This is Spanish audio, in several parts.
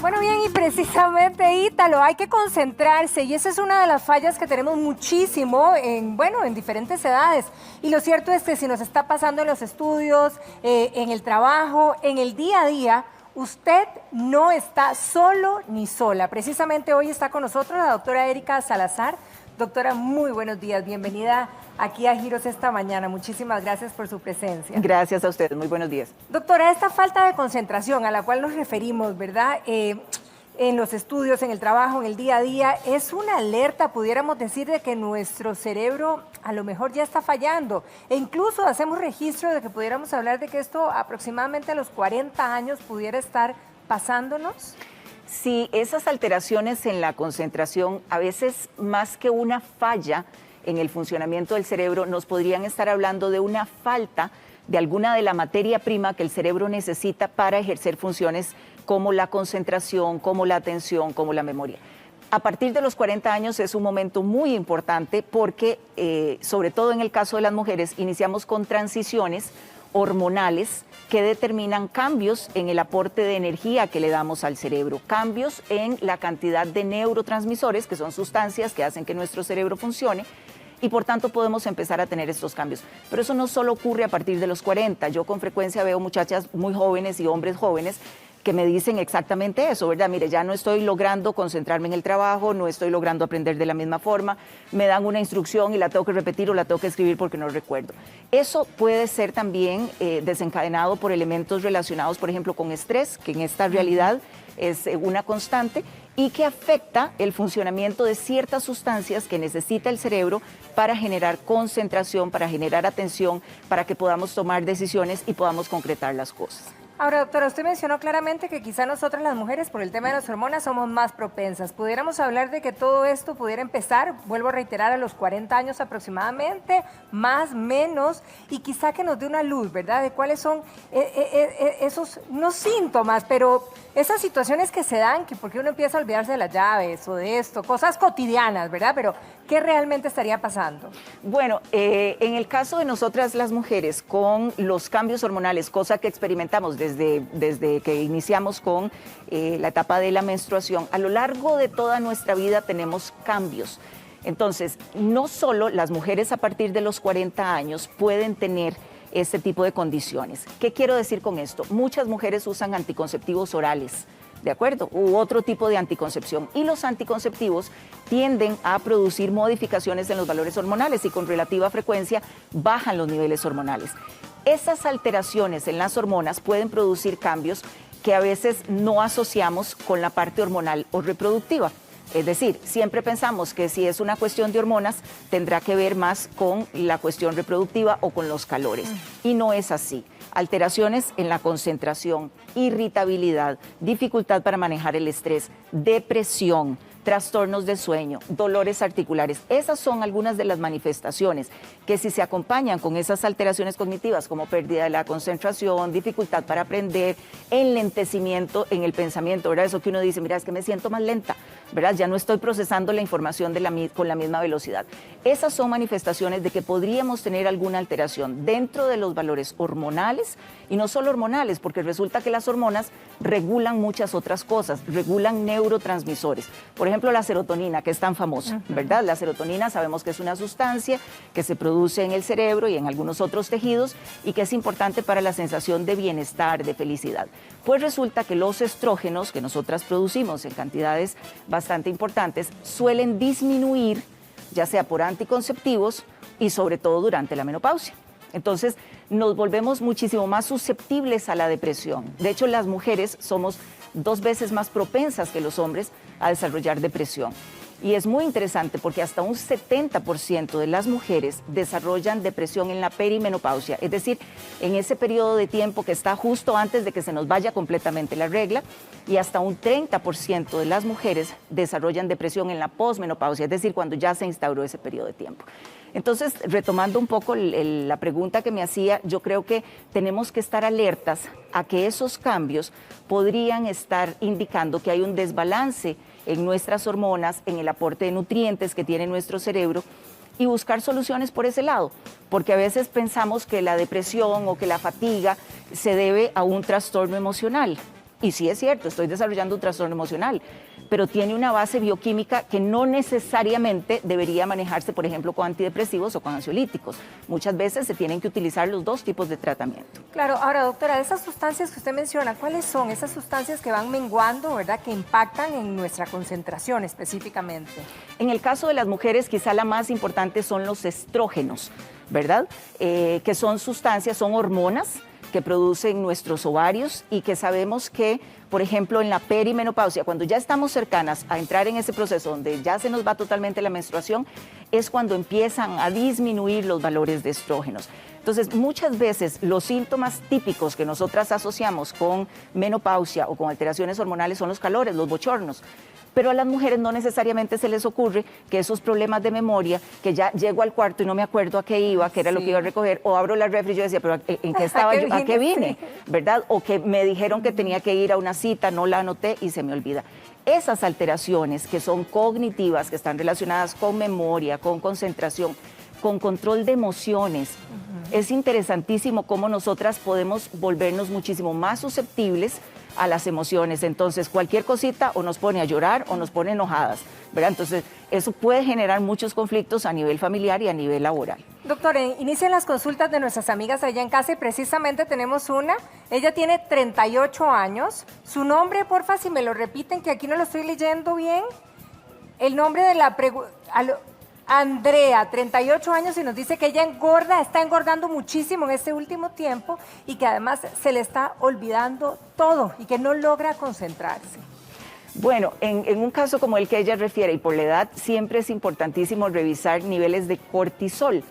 Bueno, bien, y precisamente, Ítalo, hay que concentrarse y esa es una de las fallas que tenemos muchísimo en diferentes edades. Y lo cierto es que si nos está pasando en los estudios, en el trabajo, en el día a día, usted no está solo ni sola. Precisamente hoy está con nosotros la doctora Erika Salazar. Doctora, muy buenos días, bienvenida aquí a Giros esta mañana. Muchísimas gracias por su presencia. Gracias a ustedes, muy buenos días. Doctora, esta falta de concentración a la cual nos referimos, ¿verdad? En los estudios, en el trabajo, en el día a día, es una alerta, pudiéramos decir, de que nuestro cerebro a lo mejor ya está fallando. E incluso hacemos registro de que pudiéramos hablar de que esto aproximadamente a los 40 años pudiera estar pasándonos. Sí, esas alteraciones en la concentración, a veces más que una falla en el funcionamiento del cerebro, nos podrían estar hablando de una falta de alguna de la materia prima que el cerebro necesita para ejercer funciones como la concentración, como la atención, como la memoria. A partir de los 40 años es un momento muy importante porque, sobre todo en el caso de las mujeres, iniciamos con transiciones hormonales que determinan cambios en el aporte de energía que le damos al cerebro, cambios en la cantidad de neurotransmisores, que son sustancias que hacen que nuestro cerebro funcione, y por tanto podemos empezar a tener estos cambios. Pero eso no solo ocurre a partir de los 40, yo con frecuencia veo muchachas muy jóvenes y hombres jóvenes que me dicen exactamente eso, ¿verdad? Mire, ya no estoy logrando concentrarme en el trabajo, no estoy logrando aprender de la misma forma, me dan una instrucción y la tengo que repetir o la tengo que escribir porque no recuerdo. Eso puede ser también desencadenado por elementos relacionados, por ejemplo, con estrés, que en esta realidad es una constante, y que afecta el funcionamiento de ciertas sustancias que necesita el cerebro para generar concentración, para generar atención, para que podamos tomar decisiones y podamos concretar las cosas. Ahora, doctora, usted mencionó claramente que quizá nosotras las mujeres, por el tema de las hormonas, somos más propensas. ¿Pudiéramos hablar de que todo esto pudiera empezar, vuelvo a reiterar, a los 40 años aproximadamente, más, menos, y quizá que nos dé una luz, ¿verdad?, de cuáles son esos, no síntomas, pero esas situaciones que se dan, que porque uno empieza a olvidarse de las llaves o de esto, cosas cotidianas, ¿verdad?, pero ¿qué realmente estaría pasando? Bueno, en el caso de nosotras las mujeres, con los cambios hormonales, cosa que experimentamos desde que iniciamos con la etapa de la menstruación, a lo largo de toda nuestra vida tenemos cambios. Entonces, no solo las mujeres a partir de los 40 años pueden tener este tipo de condiciones. ¿Qué quiero decir con esto? Muchas mujeres usan anticonceptivos orales, ¿de acuerdo? U otro tipo de anticoncepción. Y los anticonceptivos tienden a producir modificaciones en los valores hormonales y con relativa frecuencia bajan los niveles hormonales. Esas alteraciones en las hormonas pueden producir cambios que a veces no asociamos con la parte hormonal o reproductiva. Es decir, siempre pensamos que si es una cuestión de hormonas, tendrá que ver más con la cuestión reproductiva o con los calores. Y no es así. Alteraciones en la concentración, irritabilidad, dificultad para manejar el estrés, depresión, trastornos de sueño, dolores articulares. Esas son algunas de las manifestaciones que si se acompañan con esas alteraciones cognitivas como pérdida de la concentración, dificultad para aprender, enlentecimiento en el pensamiento, ¿verdad? Eso que uno dice, mira, es que me siento más lenta, ¿verdad? Ya no estoy procesando la información con la misma velocidad. Esas son manifestaciones de que podríamos tener alguna alteración dentro de los valores hormonales y no solo hormonales, porque resulta que las hormonas regulan muchas otras cosas, regulan neurotransmisores. Por ejemplo, la serotonina, que es tan famosa, ¿verdad? La serotonina sabemos que es una sustancia que se produce en el cerebro y en algunos otros tejidos y que es importante para la sensación de bienestar, de felicidad. Pues resulta que los estrógenos que nosotras producimos en cantidades bastante importantes suelen disminuir, ya sea por anticonceptivos y sobre todo durante la menopausia. Entonces, nos volvemos muchísimo más susceptibles a la depresión. De hecho, las mujeres somos 2 veces más propensas que los hombres a desarrollar depresión. Y es muy interesante porque hasta un 70% de las mujeres desarrollan depresión en la perimenopausia, es decir, en ese periodo de tiempo que está justo antes de que se nos vaya completamente la regla, y hasta un 30% de las mujeres desarrollan depresión en la posmenopausia, es decir, cuando ya se instauró ese periodo de tiempo. Entonces, retomando un poco la pregunta que me hacía, yo creo que tenemos que estar alertas a que esos cambios podrían estar indicando que hay un desbalance en nuestras hormonas, en el aporte de nutrientes que tiene nuestro cerebro y buscar soluciones por ese lado, porque a veces pensamos que la depresión o que la fatiga se debe a un trastorno emocional Y sí es cierto, estoy desarrollando un trastorno emocional, pero tiene una base bioquímica que no necesariamente debería manejarse, por ejemplo, con antidepresivos o con ansiolíticos. Muchas veces se tienen que utilizar los dos tipos de tratamiento. Claro, ahora doctora, esas sustancias que usted menciona, ¿cuáles son esas sustancias que van menguando, verdad, que impactan en nuestra concentración específicamente? En el caso de las mujeres, quizá la más importante son los estrógenos, ¿verdad? Que son sustancias, son hormonas que producen nuestros ovarios y que sabemos que, por ejemplo, en la perimenopausia, cuando ya estamos cercanas a entrar en ese proceso donde ya se nos va totalmente la menstruación, es cuando empiezan a disminuir los valores de estrógenos. Entonces, muchas veces los síntomas típicos que nosotras asociamos con menopausia o con alteraciones hormonales son los calores, los bochornos. Pero a las mujeres no necesariamente se les ocurre que esos problemas de memoria, que ya llego al cuarto y no me acuerdo a qué iba, qué era lo que iba a recoger, o abro la refri y yo decía, pero ¿en qué estaba yo? ¿A qué vine? ¿Verdad? O que me dijeron que tenía que ir a una cita, no la anoté y se me olvida. Esas alteraciones que son cognitivas, que están relacionadas con memoria, con concentración, con control de emociones, es interesantísimo cómo nosotras podemos volvernos muchísimo más susceptibles a las emociones. Entonces, cualquier cosita o nos pone a llorar o nos pone enojadas, ¿verdad? Entonces, eso puede generar muchos conflictos a nivel familiar y a nivel laboral. Doctor, inician las consultas de nuestras amigas allá en casa y precisamente tenemos una. Ella tiene 38 años. Su nombre, porfa, si me lo repiten, que aquí no lo estoy leyendo bien. El nombre de la pregunta... Andrea, 38 años, y nos dice que ella está engordando muchísimo en este último tiempo y que además se le está olvidando todo y que no logra concentrarse. Bueno, en un caso como el que ella refiere y por la edad, siempre es importantísimo revisar niveles de cortisol,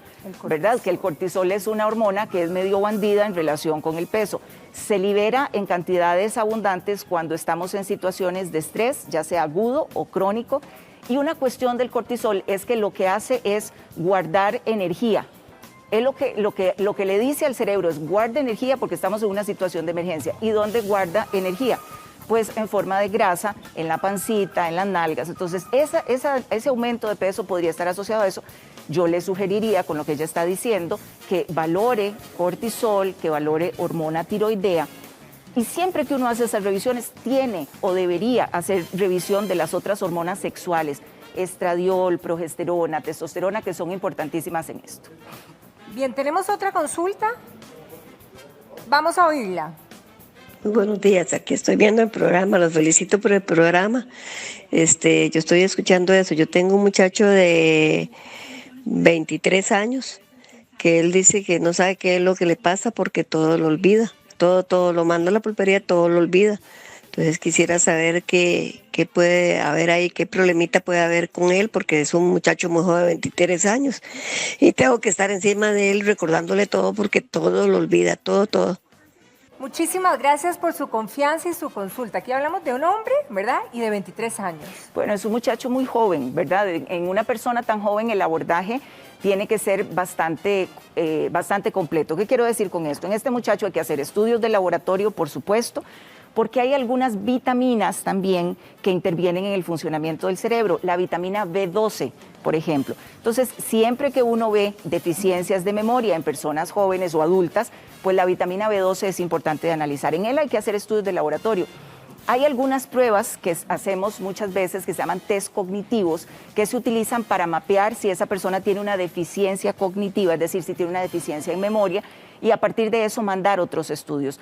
¿verdad? Que el cortisol es una hormona que es medio bandida en relación con el peso. Se libera en cantidades abundantes cuando estamos en situaciones de estrés, ya sea agudo o crónico. Y una cuestión del cortisol es que lo que hace es guardar energía. Es lo que le dice al cerebro es guarda energía porque estamos en una situación de emergencia. ¿Y dónde guarda energía? Pues en forma de grasa, en la pancita, en las nalgas. Entonces, ese aumento de peso podría estar asociado a eso. Yo le sugeriría, con lo que ella está diciendo, que valore cortisol, que valore hormona tiroidea. Y siempre que uno hace esas revisiones, tiene o debería hacer revisión de las otras hormonas sexuales, estradiol, progesterona, testosterona, que son importantísimas en esto. Bien, ¿tenemos otra consulta? Vamos a oírla. Muy buenos días, aquí estoy viendo el programa, los felicito por el programa. Yo estoy escuchando eso. Yo tengo un muchacho de 23 años que él dice que no sabe qué es lo que le pasa porque todo lo olvida. Todo lo manda a la pulpería, todo lo olvida. Entonces quisiera saber qué puede haber ahí, qué problemita puede haber con él, porque es un muchacho muy joven de 23 años. Y tengo que estar encima de él recordándole todo porque todo lo olvida, todo. Muchísimas gracias por su confianza y su consulta. Aquí hablamos de un hombre, ¿verdad? Y de 23 años. Bueno, es un muchacho muy joven, ¿verdad? En una persona tan joven el abordaje tiene que ser bastante completo. ¿Qué quiero decir con esto? En este muchacho hay que hacer estudios de laboratorio, por supuesto, porque hay algunas vitaminas también que intervienen en el funcionamiento del cerebro. La vitamina B12, por ejemplo. Entonces, siempre que uno ve deficiencias de memoria en personas jóvenes o adultas, pues la vitamina B12 es importante de analizar. En él hay que hacer estudios de laboratorio. Hay algunas pruebas que hacemos muchas veces que se llaman test cognitivos, que se utilizan para mapear si esa persona tiene una deficiencia cognitiva, es decir, si tiene una deficiencia en memoria, y a partir de eso mandar otros estudios.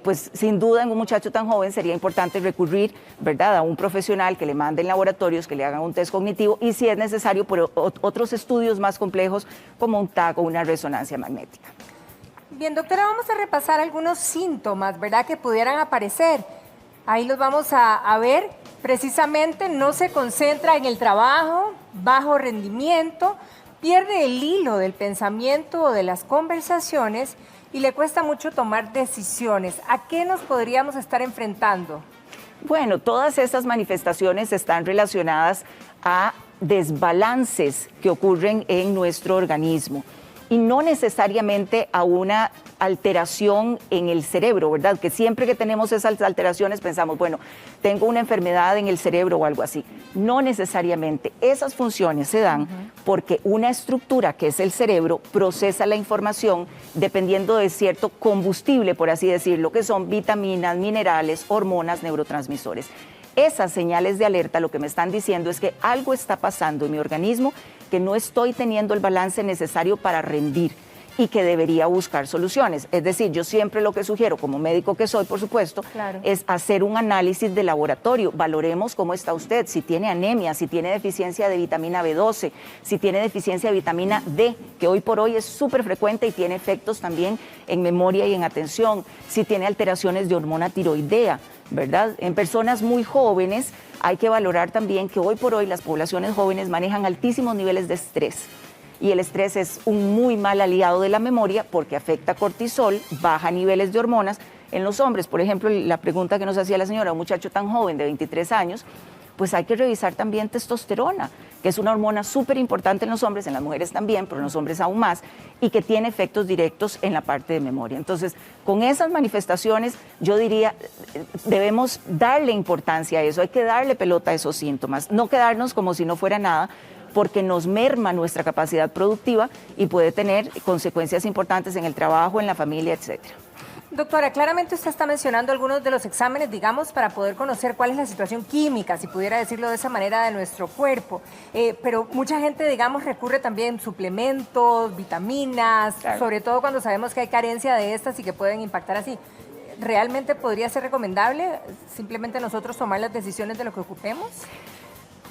Pues sin duda en un muchacho tan joven sería importante recurrir, ¿verdad?, a un profesional que le mande en laboratorios, que le hagan un test cognitivo, y si es necesario, por otros estudios más complejos como un TAC o una resonancia magnética. Bien, doctora, vamos a repasar algunos síntomas, ¿verdad?, que pudieran aparecer. Ahí los vamos a ver. Precisamente no se concentra en el trabajo, bajo rendimiento, pierde el hilo del pensamiento o de las conversaciones y le cuesta mucho tomar decisiones. ¿A qué nos podríamos estar enfrentando? Bueno, todas estas manifestaciones están relacionadas a desbalances que ocurren en nuestro organismo. y no necesariamente a una alteración en el cerebro, ¿verdad? Que siempre que tenemos esas alteraciones pensamos, bueno, tengo una enfermedad en el cerebro o algo así. No necesariamente. Esas funciones se dan porque una estructura que es el cerebro procesa la información dependiendo de cierto combustible, por así decirlo, que son vitaminas, minerales, hormonas, neurotransmisores. Esas señales de alerta lo que me están diciendo es que algo está pasando en mi organismo, que no estoy teniendo el balance necesario para rendir y que debería buscar soluciones. Es decir, yo siempre lo que sugiero, como médico que soy, por supuesto, Claro. es hacer un análisis de laboratorio. Valoremos cómo está usted, si tiene anemia, si tiene deficiencia de vitamina B12, si tiene deficiencia de vitamina D, que hoy por hoy es súper frecuente y tiene efectos también en memoria y en atención, si tiene alteraciones de hormona tiroidea, ¿verdad? En personas muy jóvenes hay que valorar también que hoy por hoy las poblaciones jóvenes manejan altísimos niveles de estrés. Y el estrés es un muy mal aliado de la memoria porque afecta cortisol, baja niveles de hormonas. En los hombres, por ejemplo, la pregunta que nos hacía la señora, un muchacho tan joven de 23 años, pues hay que revisar también testosterona, que es una hormona súper importante en los hombres, en las mujeres también, pero en los hombres aún más, y que tiene efectos directos en la parte de memoria. Entonces, con esas manifestaciones, yo diría, debemos darle importancia a eso, hay que darle pelota a esos síntomas, no quedarnos como si no fuera nada, porque nos merma nuestra capacidad productiva y puede tener consecuencias importantes en el trabajo, en la familia, etcétera. Doctora, claramente usted está mencionando algunos de los exámenes, digamos, para poder conocer cuál es la situación química, si pudiera decirlo de esa manera, de nuestro cuerpo. Pero mucha gente, digamos, recurre también a suplementos, vitaminas, Claro. sobre todo cuando sabemos que hay carencia de estas y que pueden impactar así. ¿Realmente podría ser recomendable simplemente nosotros tomar las decisiones de lo que ocupemos?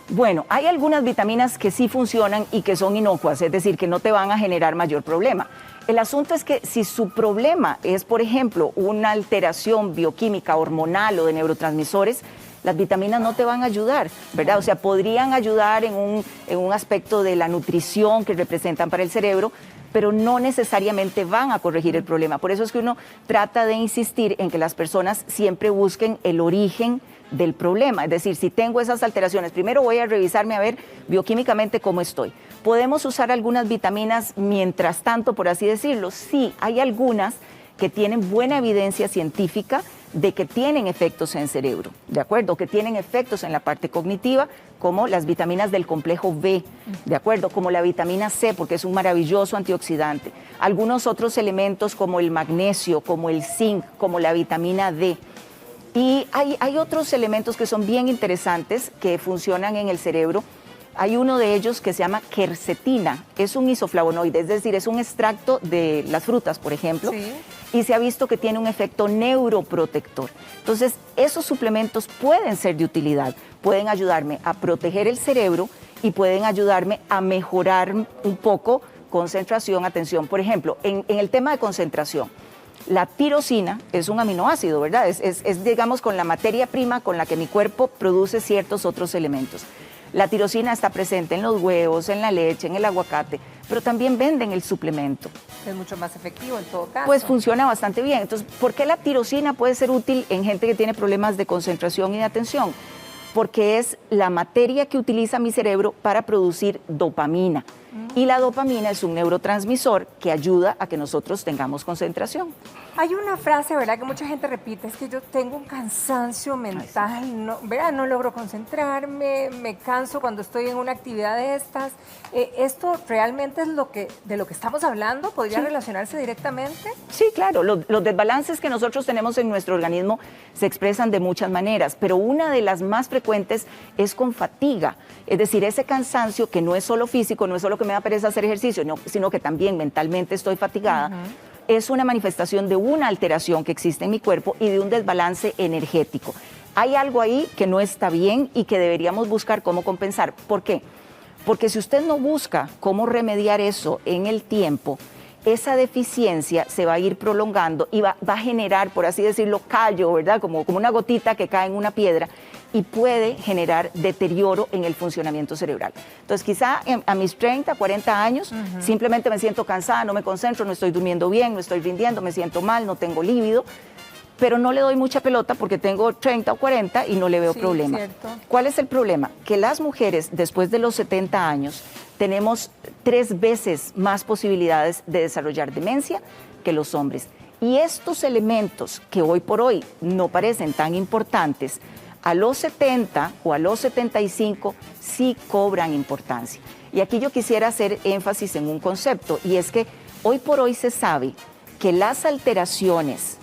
Bueno, hay algunas vitaminas que sí funcionan y que son inocuas, es decir, que no te van a generar mayor problema. El asunto es que si su problema es, por ejemplo, una alteración bioquímica, hormonal o de neurotransmisores, las vitaminas no te van a ayudar, ¿verdad? O sea, podrían ayudar en un aspecto de la nutrición que representan para el cerebro, pero no necesariamente van a corregir el problema. Por eso es que uno trata de insistir en que las personas siempre busquen el origen del problema. Es decir, si tengo esas alteraciones, primero voy a revisarme a ver bioquímicamente cómo estoy. ¿Podemos usar algunas vitaminas mientras tanto, por así decirlo? Sí, hay algunas que tienen buena evidencia científica de que tienen efectos en el cerebro, ¿de acuerdo? Que tienen efectos en la parte cognitiva, como las vitaminas del complejo B, ¿de acuerdo? Como la vitamina C, porque es un maravilloso antioxidante. Algunos otros elementos como el magnesio, como el zinc, como la vitamina D. Y hay otros elementos que son bien interesantes que funcionan en el cerebro. Hay uno de ellos que se llama quercetina, es un isoflavonoide, es decir, es un extracto de las frutas, por ejemplo, Sí. y se ha visto que tiene un efecto neuroprotector. Entonces, esos suplementos pueden ser de utilidad, pueden ayudarme a proteger el cerebro y pueden ayudarme a mejorar un poco concentración, atención. Por ejemplo, en el tema de concentración, la tirosina es un aminoácido, ¿verdad? Es, digamos, con la materia prima con la que mi cuerpo produce ciertos otros elementos. La tirosina está presente en los huevos, en la leche, en el aguacate, pero también venden el suplemento. Es mucho más efectivo en todo caso. Pues funciona bastante bien. Entonces, ¿por qué la tirosina puede ser útil en gente que tiene problemas de concentración y de atención? Porque es la materia que utiliza mi cerebro para producir dopamina. Y la dopamina es un neurotransmisor que ayuda a que nosotros tengamos concentración. Hay una frase, ¿verdad?, que mucha gente repite, es que yo tengo un cansancio mental, no, ¿verdad? No logro concentrarme, me canso cuando estoy en una actividad de estas. ¿Esto realmente es de lo que estamos hablando? ¿Podría relacionarse directamente? Sí, claro, los desbalances que nosotros tenemos en nuestro organismo se expresan de muchas maneras, pero una de las más frecuentes es con fatiga, es decir, ese cansancio que no es solo físico, no es solo que me da pereza hacer ejercicio, sino que también mentalmente estoy fatigada. Es una manifestación de una alteración que existe en mi cuerpo y de un desbalance energético. Hay algo ahí que no está bien y que deberíamos buscar cómo compensar. ¿Por qué? Porque si usted no busca cómo remediar eso en el tiempo, esa deficiencia se va a ir prolongando y va a generar, por así decirlo, callo, ¿verdad? Como una gotita que cae en una piedra y puede generar deterioro en el funcionamiento cerebral. Entonces, quizá a mis 30, 40 años, simplemente me siento cansada, no me concentro, no estoy durmiendo bien, no estoy rindiendo, me siento mal, no tengo líbido. pero no le doy mucha pelota porque tengo 30 o 40 y no le veo problema. Cierto. ¿Cuál es el problema? Que las mujeres después de los 70 años tenemos 3 veces más posibilidades de desarrollar demencia que los hombres. Y estos elementos que hoy por hoy no parecen tan importantes, a los 70 o a los 75 sí cobran importancia. Y aquí yo quisiera hacer énfasis en un concepto, y es que hoy por hoy se sabe que las alteraciones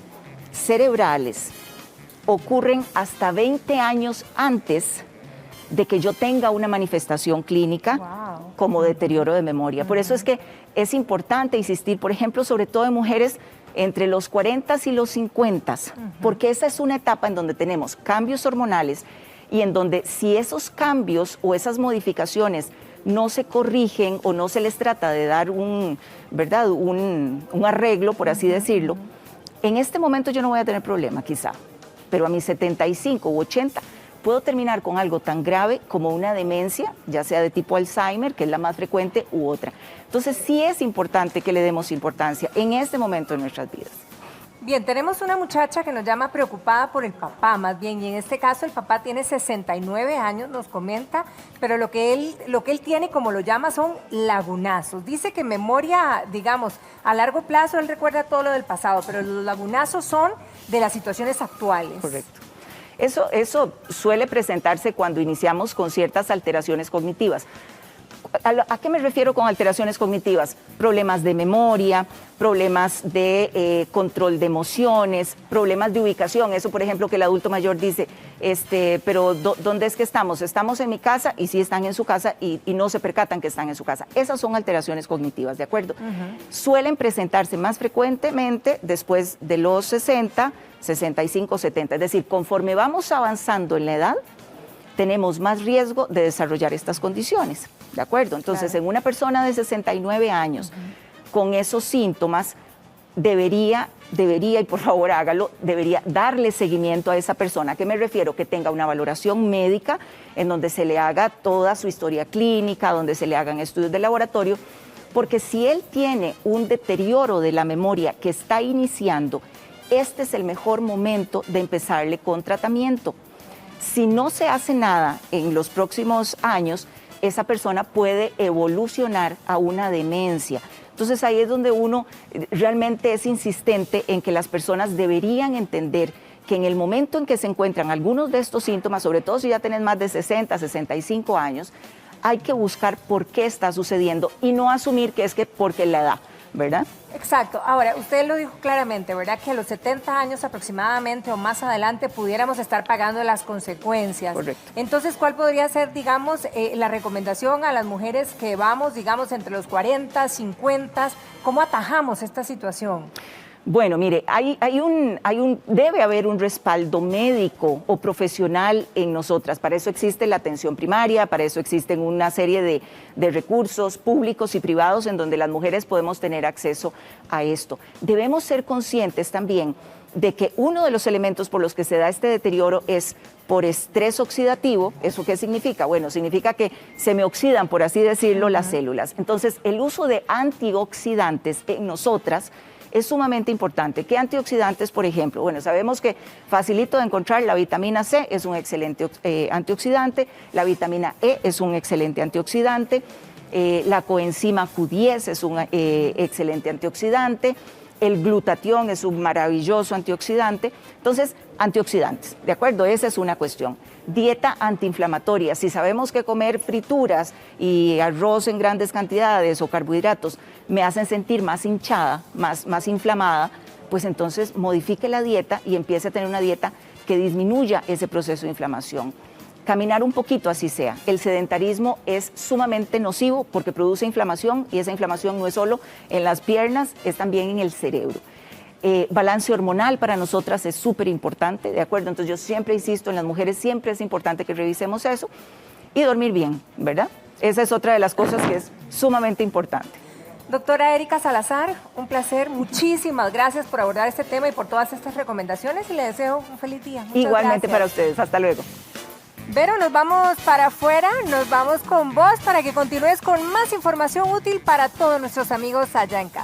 cerebrales ocurren hasta 20 años antes de que yo tenga una manifestación clínica como deterioro de memoria. Por eso es que es importante insistir, por ejemplo, sobre todo en mujeres entre los 40 y los 50, porque esa es una etapa en donde tenemos cambios hormonales y en donde si esos cambios o esas modificaciones no se corrigen o no se les trata de dar un arreglo, por así decirlo, en este momento yo no voy a tener problema quizá, pero a mis 75 u 80 puedo terminar con algo tan grave como una demencia, ya sea de tipo Alzheimer, que es la más frecuente, u otra. Entonces sí es importante que le demos importancia en este momento de nuestras vidas. Bien, tenemos una muchacha que nos llama preocupada por el papá, más bien, y en este caso el papá tiene 69 años, nos comenta, pero lo que él tiene, como lo llama, son lagunazos. Dice que memoria, digamos, a largo plazo él recuerda todo lo del pasado, pero los lagunazos son de las situaciones actuales. Correcto. Eso suele presentarse cuando iniciamos con ciertas alteraciones cognitivas. ¿A qué me refiero con alteraciones cognitivas? Problemas de memoria, problemas de control de emociones, problemas de ubicación. Eso, por ejemplo, que el adulto mayor dice, pero ¿dónde es que estamos? Estamos en mi casa, y sí están en su casa y no se percatan que están en su casa. Esas son alteraciones cognitivas, ¿de acuerdo? Suelen presentarse más frecuentemente después de los 60, 65, 70. Es decir, conforme vamos avanzando en la edad, tenemos más riesgo de desarrollar estas condiciones, ¿de acuerdo? Entonces, en una persona de 69 años, con esos síntomas, debería, y por favor hágalo, debería darle seguimiento a esa persona. ¿A qué me refiero? Que tenga una valoración médica en donde se le haga toda su historia clínica, donde se le hagan estudios de laboratorio, porque si él tiene un deterioro de la memoria que está iniciando, este es el mejor momento de empezarle con tratamiento. Si no se hace nada en los próximos años, esa persona puede evolucionar a una demencia. Entonces ahí es donde uno realmente es insistente en que las personas deberían entender que en el momento en que se encuentran algunos de estos síntomas, sobre todo si ya tienen más de 60, 65 años, hay que buscar por qué está sucediendo y no asumir que es que porque la edad, ¿verdad? Exacto. Ahora, usted lo dijo claramente, ¿verdad? Que a los 70 años aproximadamente o más adelante pudiéramos estar pagando las consecuencias. Correcto. Entonces, ¿cuál podría ser, digamos, la recomendación a las mujeres que vamos, digamos, entre los 40, 50? ¿Cómo atajamos esta situación? Bueno, mire, debe haber un respaldo médico o profesional en nosotras. Para eso existe la atención primaria, para eso existen una serie de recursos públicos y privados en donde las mujeres podemos tener acceso a esto. Debemos ser conscientes también de que uno de los elementos por los que se da este deterioro es por estrés oxidativo. ¿Eso qué significa? Bueno, significa que se me oxidan, por así decirlo, las células. Entonces, el uso de antioxidantes en nosotras es sumamente importante. ¿Qué antioxidantes, por ejemplo? Bueno, sabemos que facilito de encontrar la vitamina C, es un excelente antioxidante, la vitamina E es un excelente antioxidante, la coenzima Q10 es un excelente antioxidante, el glutatión es un maravilloso antioxidante. Entonces, antioxidantes, ¿de acuerdo? Esa es una cuestión. Dieta antiinflamatoria. Si sabemos que comer frituras y arroz en grandes cantidades o carbohidratos me hacen sentir más hinchada, más inflamada, pues entonces modifique la dieta y empiece a tener una dieta que disminuya ese proceso de inflamación. Caminar un poquito, así sea. El sedentarismo es sumamente nocivo porque produce inflamación, y esa inflamación no es solo en las piernas, es también en el cerebro. Balance hormonal para nosotras es súper importante, ¿de acuerdo? Entonces yo siempre insisto, en las mujeres siempre es importante que revisemos eso, y dormir bien, ¿verdad? Esa es otra de las cosas que es sumamente importante. Doctora Erika Salazar, un placer, muchísimas gracias por abordar este tema y por todas estas recomendaciones, y le deseo un feliz día. Muchas Igualmente gracias. para ustedes, hasta luego. Vero, nos vamos para afuera, nos vamos con vos para que continúes con más información útil para todos nuestros amigos allá en casa.